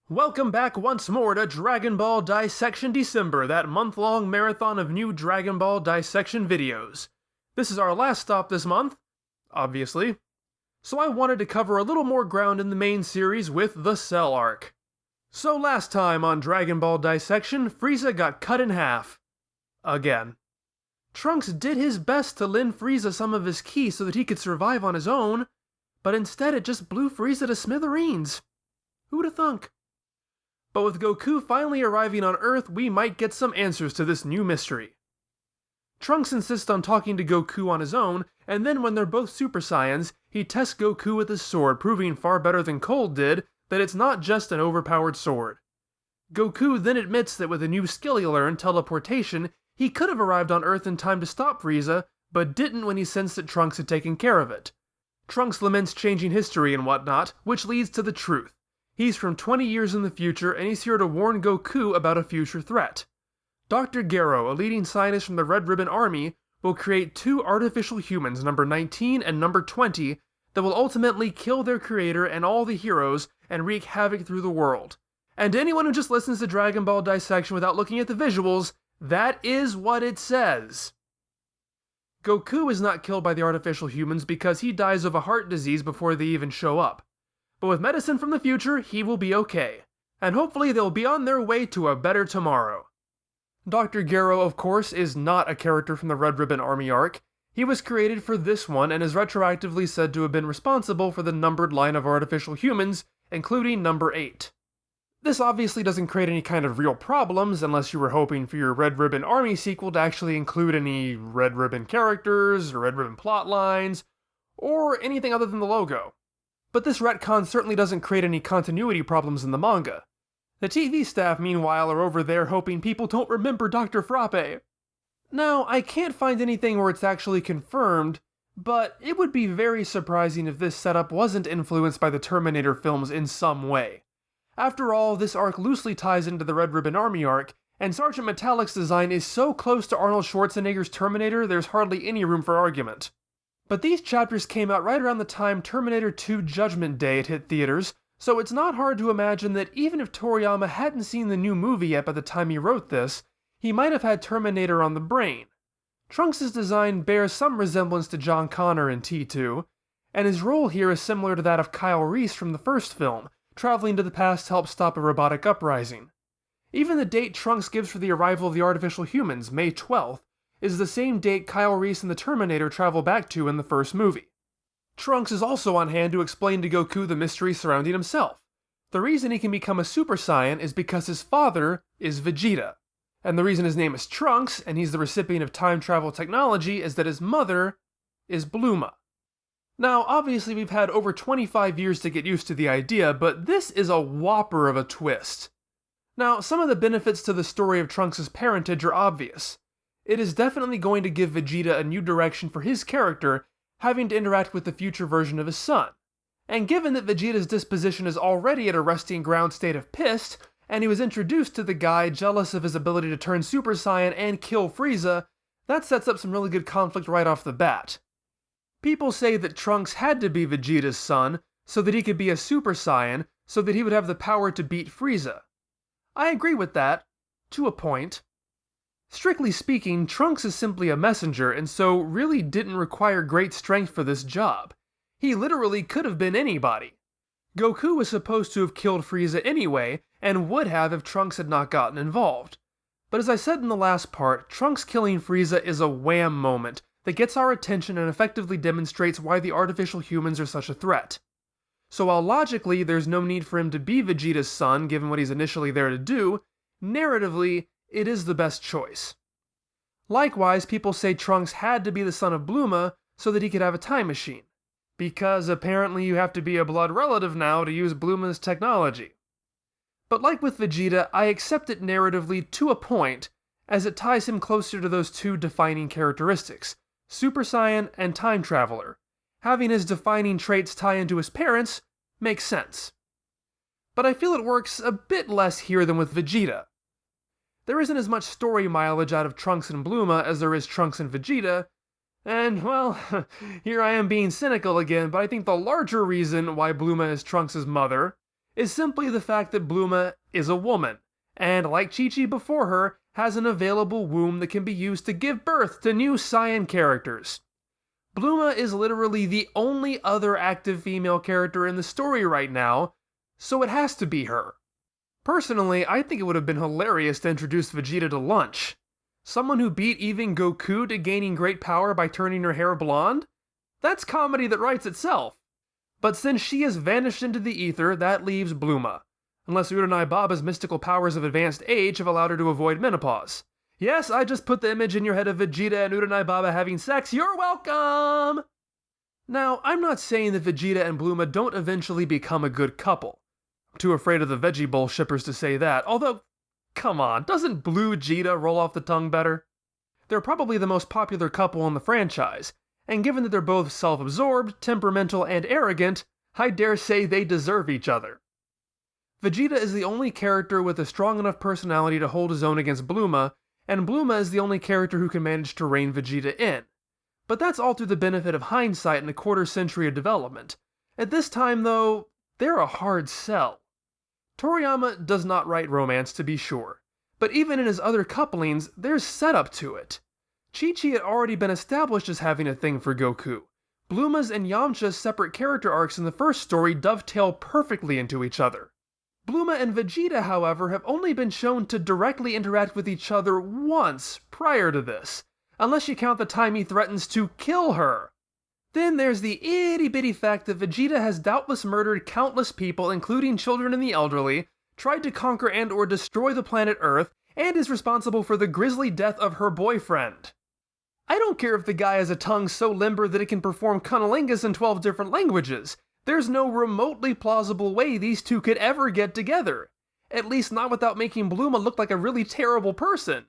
Welcome back once more to Dragon Ball Dissection December, that month-long marathon of new Dragon Ball Dissection videos. This is our last stop this month, obviously, so I wanted to cover a little more ground in the main series with the Cell arc. So last time on Dragon Ball Dissection, Frieza got cut in half. Again. Trunks did his best to lend Frieza some of his ki so that he could survive on his own, but instead it just blew Frieza to smithereens. Who'd have thunk? But with Goku finally arriving on Earth, we might get some answers to this new mystery. Trunks insists on talking to Goku on his own, and then when they're both Super Saiyans, he tests Goku with his sword, proving far better than Cold did that it's not just an overpowered sword. Goku then admits that with a new skill he learned, teleportation, he could have arrived on Earth in time to stop Frieza, but didn't when he sensed that Trunks had taken care of it. Trunks laments changing history and whatnot, which leads to the truth. He's from 20 years in the future, and he's here to warn Goku about a future threat. Dr. Gero, a leading scientist from the Red Ribbon Army, will create two artificial humans, number 19 and number 20, that will ultimately kill their creator and all the heroes and wreak havoc through the world. And to anyone who just listens to Dragon Ball Dissection without looking at the visuals, that is what it says. Goku is not killed by the artificial humans because he dies of a heart disease before they even show up. But with medicine from the future, he will be okay. And hopefully they'll be on their way to a better tomorrow. Dr. Gero, of course, is not a character from the Red Ribbon Army arc. He was created for this one and is retroactively said to have been responsible for the numbered line of artificial humans, including number 8. This obviously doesn't create any kind of real problems unless you were hoping for your Red Ribbon Army sequel to actually include any Red Ribbon characters, or Red Ribbon plot lines, or anything other than the logo. But this retcon certainly doesn't create any continuity problems in the manga. The TV staff, meanwhile, are over there hoping people don't remember Dr. Frappe. Now, I can't find anything where it's actually confirmed, but it would be very surprising if this setup wasn't influenced by the Terminator films in some way. After all, this arc loosely ties into the Red Ribbon Army arc, and Sergeant Metallic's design is so close to Arnold Schwarzenegger's Terminator there's hardly any room for argument. But these chapters came out right around the time Terminator 2 Judgment Day had hit theaters, so it's not hard to imagine that even if Toriyama hadn't seen the new movie yet by the time he wrote this, he might have had Terminator on the brain. Trunks' design bears some resemblance to John Connor in T2, and his role here is similar to that of Kyle Reese from the first film, traveling to the past to help stop a robotic uprising. Even the date Trunks gives for the arrival of the artificial humans, May 12th, is the same date Kyle Reese and the Terminator travel back to in the first movie. Trunks is also on hand to explain to Goku the mystery surrounding himself. The reason he can become a Super Saiyan is because his father is Vegeta. And the reason his name is Trunks, and he's the recipient of time travel technology, is that his mother is Blooma. Now, obviously we've had over 25 years to get used to the idea, but this is a whopper of a twist. Now, some of the benefits to the story of Trunks' parentage are obvious. It is definitely going to give Vegeta a new direction for his character, having to interact with the future version of his son. And given that Vegeta's disposition is already at a resting ground state of pissed, and he was introduced to the guy jealous of his ability to turn Super Saiyan and kill Frieza, that sets up some really good conflict right off the bat. People say that Trunks had to be Vegeta's son so that he could be a Super Saiyan, so that he would have the power to beat Frieza. I agree with that, to a point. Strictly speaking, Trunks is simply a messenger, and so really didn't require great strength for this job. He literally could have been anybody. Goku was supposed to have killed Frieza anyway, and would have if Trunks had not gotten involved. But as I said in the last part, Trunks killing Frieza is a wham moment that gets our attention and effectively demonstrates why the artificial humans are such a threat. So while logically there's no need for him to be Vegeta's son given what he's initially there to do, narratively, it is the best choice. Likewise, people say Trunks had to be the son of Blooma so that he could have a time machine, because apparently you have to be a blood relative now to use Blooma's technology. But like with Vegeta, I accept it narratively to a point, as it ties him closer to those two defining characteristics, Super Saiyan and Time Traveler. Having his defining traits tie into his parents makes sense. But I feel it works a bit less here than with Vegeta. There isn't as much story mileage out of Trunks and Blooma as there is Trunks and Vegeta, and, well, here I am being cynical again, but I think the larger reason why Blooma is Trunks' mother is simply the fact that Blooma is a woman, and like Chi-Chi before her, has an available womb that can be used to give birth to new Saiyan characters. Blooma is literally the only other active female character in the story right now, so it has to be her. Personally, I think it would have been hilarious to introduce Vegeta to Lunch. Someone who beat even Goku to gaining great power by turning her hair blonde? That's comedy that writes itself. But since she has vanished into the ether, that leaves Blooma. Unless Uranai Baba's mystical powers of advanced age have allowed her to avoid menopause. Yes, I just put the image in your head of Vegeta and Uranai Baba having sex. You're welcome! Now, I'm not saying that Vegeta and Blooma don't eventually become a good couple. I'm too afraid of the Veggie Bowl shippers to say that, although, come on, doesn't Blue Vegeta roll off the tongue better? They're probably the most popular couple in the franchise, and given that they're both self-absorbed, temperamental, and arrogant, I dare say they deserve each other. Vegeta is the only character with a strong enough personality to hold his own against Blooma, and Blooma is the only character who can manage to rein Vegeta in. But that's all through the benefit of hindsight and a quarter-century of development. At this time, though, they're a hard sell. Toriyama does not write romance, to be sure, but even in his other couplings, there's setup to it. Chi-Chi had already been established as having a thing for Goku. Blooma's and Yamcha's separate character arcs in the first story dovetail perfectly into each other. Blooma and Vegeta, however, have only been shown to directly interact with each other once prior to this, unless you count the time he threatens to kill her. Then there's the itty-bitty fact that Vegeta has doubtless murdered countless people, including children and the elderly, tried to conquer and or destroy the planet Earth, and is responsible for the grisly death of her boyfriend. I don't care if the guy has a tongue so limber that it can perform cunnilingus in 12 different languages. There's no remotely plausible way these two could ever get together. At least not without making Blooma look like a really terrible person.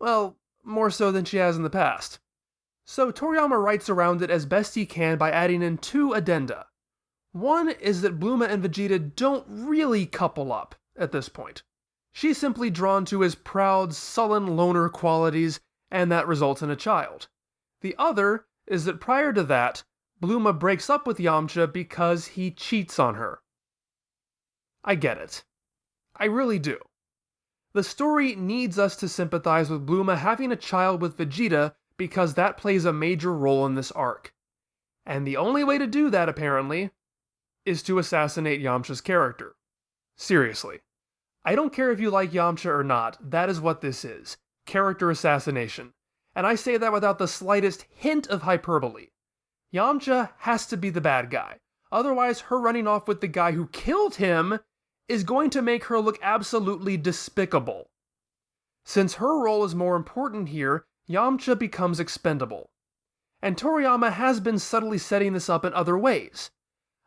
Well, more so than she has in the past. So Toriyama writes around it as best he can by adding in two addenda. One is that Blooma and Vegeta don't really couple up at this point. She's simply drawn to his proud, sullen loner qualities, and that results in a child. The other is that prior to that, Blooma breaks up with Yamcha because he cheats on her. I get it. I really do. The story needs us to sympathize with Blooma having a child with Vegeta because that plays a major role in this arc. And the only way to do that, apparently, is to assassinate Yamcha's character. Seriously. I don't care if you like Yamcha or not, that is what this is. Character assassination. And I say that without the slightest hint of hyperbole. Yamcha has to be the bad guy. Otherwise, her running off with the guy who killed him is going to make her look absolutely despicable. Since her role is more important here, Yamcha becomes expendable. And Toriyama has been subtly setting this up in other ways.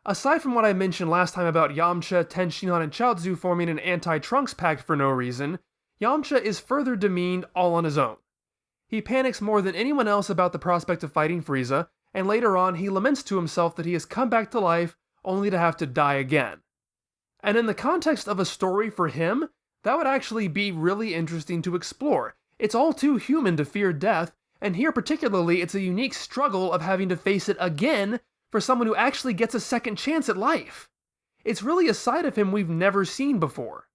Aside from what I mentioned last time about Yamcha, Tenshinhan, and Chaozu forming an anti-Trunks pact for no reason, Yamcha is further demeaned all on his own. He panics more than anyone else about the prospect of fighting Frieza, and later on he laments to himself that he has come back to life only to have to die again. And in the context of a story for him, that would actually be really interesting to explore. It's all too human to fear death, and here particularly it's a unique struggle of having to face it again for someone who actually gets a second chance at life. It's really a side of him we've never seen before.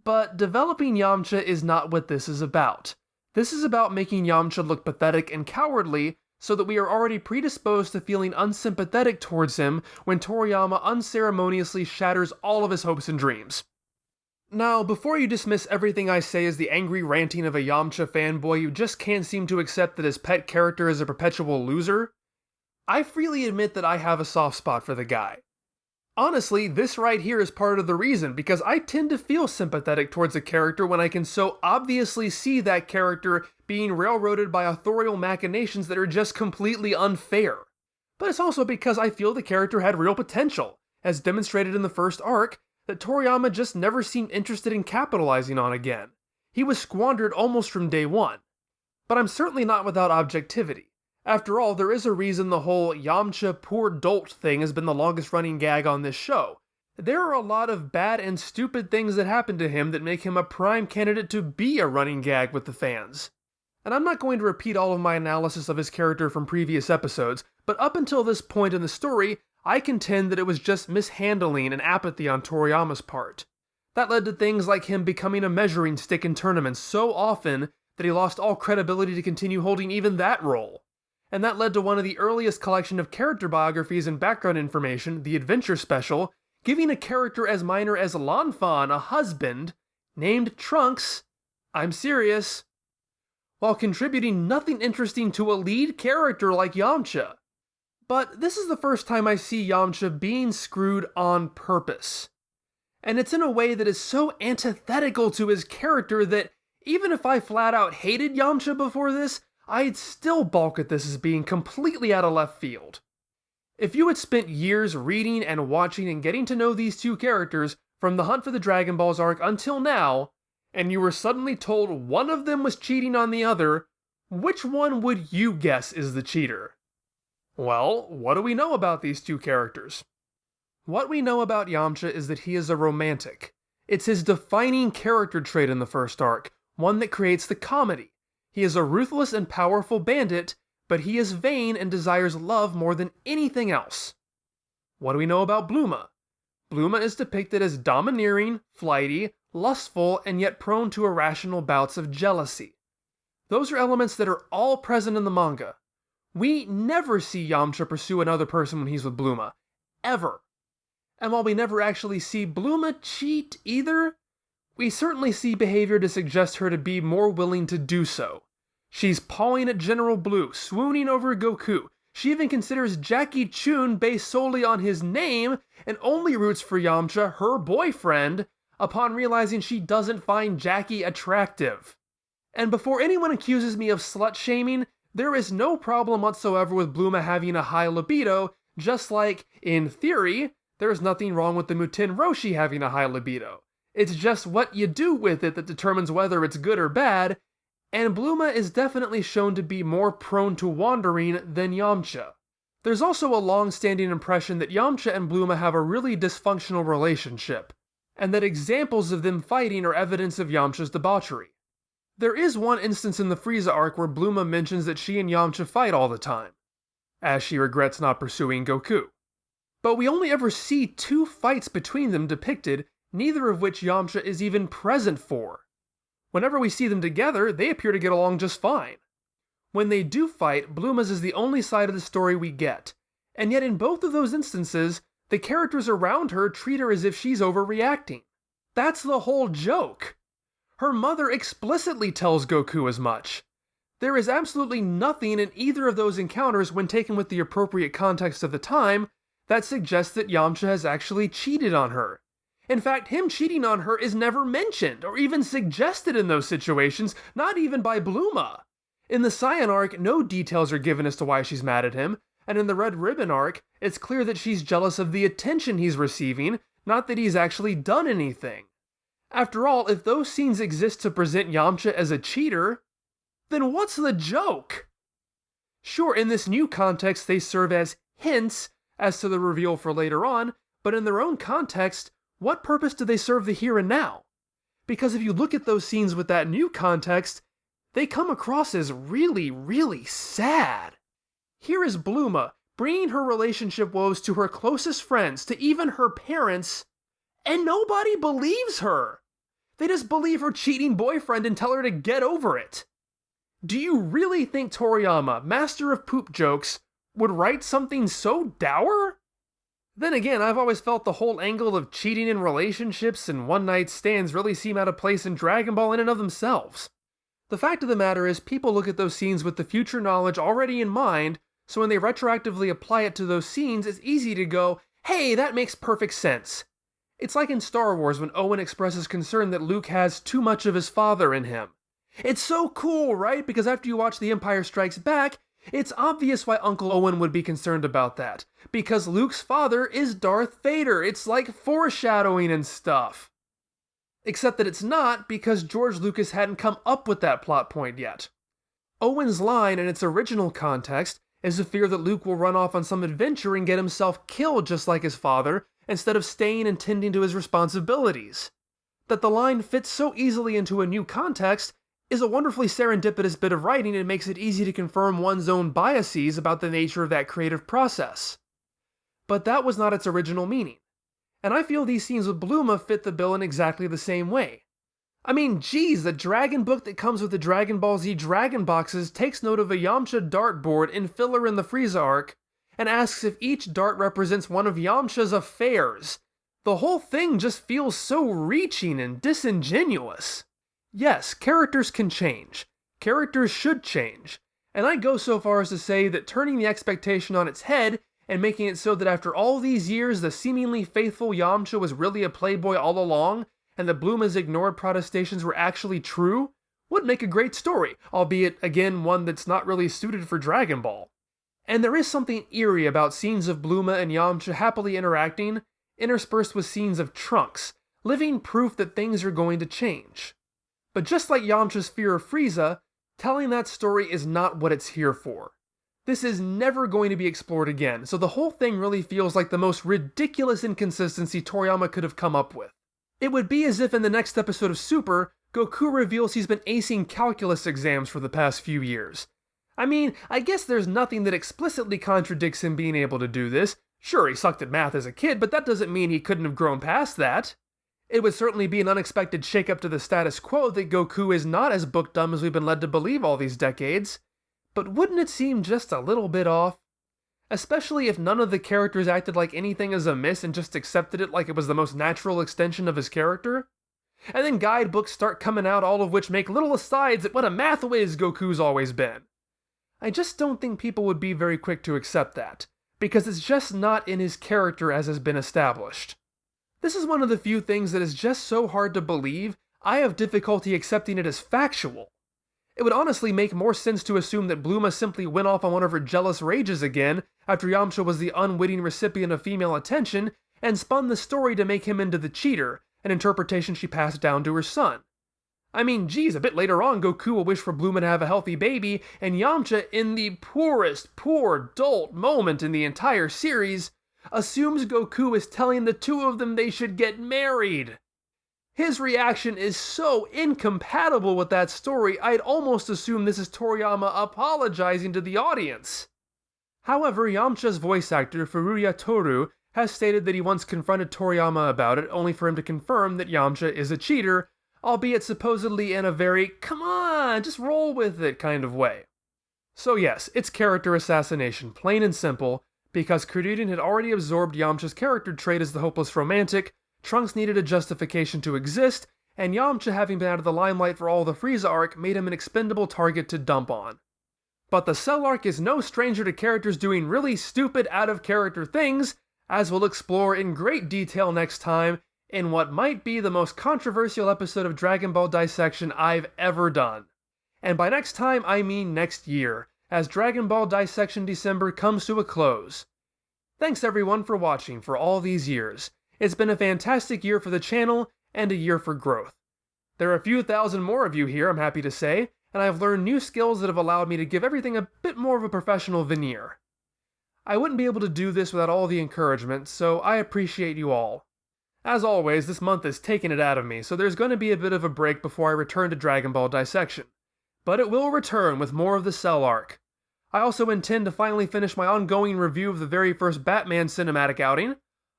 But developing Yamcha is not what this is about. This is about making Yamcha look pathetic and cowardly so that we are already predisposed to feeling unsympathetic towards him when Toriyama unceremoniously shatters all of his hopes and dreams. Now, before you dismiss everything I say as the angry ranting of a Yamcha fanboy who just can't seem to accept that his pet character is a perpetual loser, I freely admit that I have a soft spot for the guy. Honestly, this right here is part of the reason, because I tend to feel sympathetic towards a character when I can so obviously see that character being railroaded by authorial machinations that are just completely unfair. But it's also because I feel the character had real potential, as demonstrated in the first arc, that Toriyama just never seemed interested in capitalizing on again. He was squandered almost from day one. But I'm certainly not without objectivity. After all, there is a reason the whole Yamcha poor dolt thing has been the longest running gag on this show. There are a lot of bad and stupid things that happen to him that make him a prime candidate to be a running gag with the fans. And I'm not going to repeat all of my analysis of his character from previous episodes, but up until this point in the story, I contend that it was just mishandling and apathy on Toriyama's part. That led to things like him becoming a measuring stick in tournaments so often that he lost all credibility to continue holding even that role. And that led to one of the earliest collection of character biographies and background information, the Adventure Special, giving a character as minor as Lanfan a husband, named Trunks, I'm serious, while contributing nothing interesting to a lead character like Yamcha. But this is the first time I see Yamcha being screwed on purpose. And it's in a way that is so antithetical to his character that even if I flat out hated Yamcha before this, I'd still balk at this as being completely out of left field. If you had spent years reading and watching and getting to know these two characters from the Hunt for the Dragon Balls arc until now, and you were suddenly told one of them was cheating on the other, which one would you guess is the cheater? Well, what do we know about these two characters? What we know about Yamcha is that he is a romantic. It's his defining character trait in the first arc, one that creates the comedy. He is a ruthless and powerful bandit, but he is vain and desires love more than anything else. What do we know about Blooma? Blooma is depicted as domineering, flighty, lustful, and yet prone to irrational bouts of jealousy. Those are elements that are all present in the manga. We never see Yamcha pursue another person when he's with Blooma. Ever. And while we never actually see Blooma cheat either, we certainly see behavior to suggest her to be more willing to do so. She's pawing at General Blue, swooning over Goku. She even considers Jackie Chun based solely on his name, and only roots for Yamcha, her boyfriend, upon realizing she doesn't find Jackie attractive. And before anyone accuses me of slut-shaming, there is no problem whatsoever with Blooma having a high libido, just like, in theory, there's nothing wrong with the Muten Roshi having a high libido. It's just what you do with it that determines whether it's good or bad, and Blooma is definitely shown to be more prone to wandering than Yamcha. There's also a long-standing impression that Yamcha and Blooma have a really dysfunctional relationship, and that examples of them fighting are evidence of Yamcha's debauchery. There is one instance in the Frieza arc where Blooma mentions that she and Yamcha fight all the time, as she regrets not pursuing Goku. But we only ever see 2 fights between them depicted, neither of which Yamcha is even present for. Whenever we see them together, they appear to get along just fine. When they do fight, Blooma's is the only side of the story we get, and yet in both of those instances, the characters around her treat her as if she's overreacting. That's the whole joke. Her mother explicitly tells Goku as much. There is absolutely nothing in either of those encounters, when taken with the appropriate context of the time, that suggests that Yamcha has actually cheated on her. In fact, him cheating on her is never mentioned or even suggested in those situations, not even by Blooma. In the Saiyan arc, no details are given as to why she's mad at him, and in the Red Ribbon arc, it's clear that she's jealous of the attention he's receiving, not that he's actually done anything. After all, if those scenes exist to present Yamcha as a cheater, then what's the joke? Sure, in this new context they serve as hints as to the reveal for later on, but in their own context, what purpose do they serve the here and now? Because if you look at those scenes with that new context, they come across as really, really sad. Here is Blooma bringing her relationship woes to her closest friends, to even her parents, and nobody believes her. They just believe her cheating boyfriend and tell her to get over it. Do you really think Toriyama, master of poop jokes, would write something so dour? Then again, I've always felt the whole angle of cheating in relationships and one-night stands really seem out of place in Dragon Ball in and of themselves. The fact of the matter is, people look at those scenes with the future knowledge already in mind, so when they retroactively apply it to those scenes, it's easy to go, hey, that makes perfect sense. It's like in Star Wars when Owen expresses concern that Luke has too much of his father in him. It's so cool, right? Because after you watch The Empire Strikes Back, it's obvious why Uncle Owen would be concerned about that. Because Luke's father is Darth Vader. It's like foreshadowing and stuff. Except that it's not, because George Lucas hadn't come up with that plot point yet. Owen's line in its original context is the fear that Luke will run off on some adventure and get himself killed just like his father, instead of staying and tending to his responsibilities. That the line fits so easily into a new context is a wonderfully serendipitous bit of writing and makes it easy to confirm one's own biases about the nature of that creative process. But that was not its original meaning. And I feel these scenes with Blooma fit the bill in exactly the same way. I mean, geez, the Dragon book that comes with the Dragon Ball Z Dragon boxes takes note of a Yamcha dartboard and filler in the Frieza arc, and asks if each dart represents one of Yamcha's affairs. The whole thing just feels so reaching and disingenuous. Yes, characters can change. Characters should change. And I'd go so far as to say that turning the expectation on its head and making it so that after all these years the seemingly faithful Yamcha was really a playboy all along, and that Blooma's ignored protestations were actually true, would make a great story, albeit, again, one that's not really suited for Dragon Ball. And there is something eerie about scenes of Blooma and Yamcha happily interacting, interspersed with scenes of Trunks, living proof that things are going to change. But just like Yamcha's fear of Frieza, telling that story is not what it's here for. This is never going to be explored again, so the whole thing really feels like the most ridiculous inconsistency Toriyama could have come up with. It would be as if in the next episode of Super, Goku reveals he's been acing calculus exams for the past few years. I mean, I guess there's nothing that explicitly contradicts him being able to do this. Sure, he sucked at math as a kid, but that doesn't mean he couldn't have grown past that. It would certainly be an unexpected shakeup to the status quo that Goku is not as book dumb as we've been led to believe all these decades. But wouldn't it seem just a little bit off? Especially if none of the characters acted like anything is amiss and just accepted it like it was the most natural extension of his character? And then guidebooks start coming out, all of which make little asides at what a math whiz Goku's always been. I just don't think people would be very quick to accept that, because it's just not in his character as has been established. This is one of the few things that is just so hard to believe, I have difficulty accepting it as factual. It would honestly make more sense to assume that Blooma simply went off on one of her jealous rages again after Yamcha was the unwitting recipient of female attention and spun the story to make him into the cheater, an interpretation she passed down to her son. I mean, geez, a bit later on Goku will wish for Blooma to have a healthy baby, and Yamcha, in the poor dolt moment in the entire series, assumes Goku is telling the two of them they should get married. His reaction is so incompatible with that story, I'd almost assume this is Toriyama apologizing to the audience. However, Yamcha's voice actor, Furuya Toru, has stated that he once confronted Toriyama about it, only for him to confirm that Yamcha is a cheater, albeit supposedly in a very, come on, just roll with it kind of way. So yes, it's character assassination, plain and simple, because Kuririn had already absorbed Yamcha's character trait as the hopeless romantic, Trunks needed a justification to exist, and Yamcha, having been out of the limelight for all the Frieza arc, made him an expendable target to dump on. But the Cell arc is no stranger to characters doing really stupid, out-of-character things, as we'll explore in great detail next time, in what might be the most controversial episode of Dragon Ball Dissection I've ever done. And by next time, I mean next year, as Dragon Ball Dissection December comes to a close. Thanks everyone for watching for all these years. It's been a fantastic year for the channel, and a year for growth. There are a few thousand more of you here, I'm happy to say, and I've learned new skills that have allowed me to give everything a bit more of a professional veneer. I wouldn't be able to do this without all the encouragement, so I appreciate you all. As always, this month is taking it out of me, so there's going to be a bit of a break before I return to Dragon Ball Dissection. But it will return with more of the Cell arc. I also intend to finally finish my ongoing review of the very first Batman cinematic outing.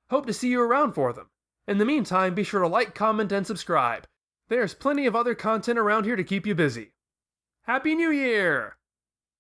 Hope to see you around for them. In the meantime, be sure to like, comment, and subscribe. There's plenty of other content around here to keep you busy. Happy New Year!